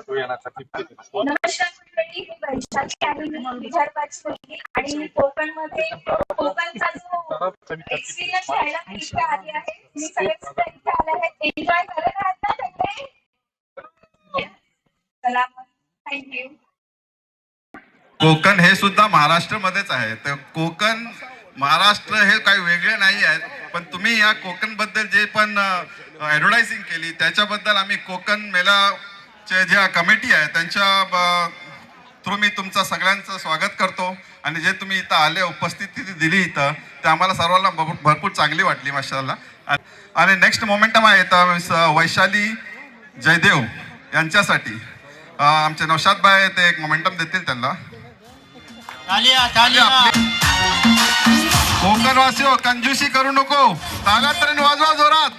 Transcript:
नमस्कार मंडळी, मी वैशाली आहे. मी विदर्भाची मुलगी आणि कोकणमध्ये कोकणचा जो एक्सपिरियन्स घ्यायला मी इथे आली आहे. मी सगळे इथे आले आहेत. एन्जॉय करत आहात ना सगळे? चला मग, थँक्यू. कोकण हे सुद्धा महाराष्ट्रामध्येच आहे. तर कोकण महाराष्ट्र हे काही वेगळे नाही आहेत. पण तुम्ही या कोकण बद्दल जे पण ॲडव्हर्टायझिंग केली त्याच्याबद्दल आम्ही कोकण मेलाचे ज्या कमिटी आहे त्यांच्या थ्रू मी तुमचं सगळ्यांचं स्वागत करतो. आणि जे तुम्ही इथं आले, उपस्थिती दिली इथं, ते आम्हाला सर्वांना भरपूर चांगली वाटली माशाल्लाह. आणि नेक्स्ट मोमेंटम आहे इथं वैशाली जयदेव यांच्यासाठी आमचे नौशाद भाई ते एक मोमेंटम देतील त्यांना. कोकणवासी हो, कंजूसी करू नको, तालात वाजवा जोरात.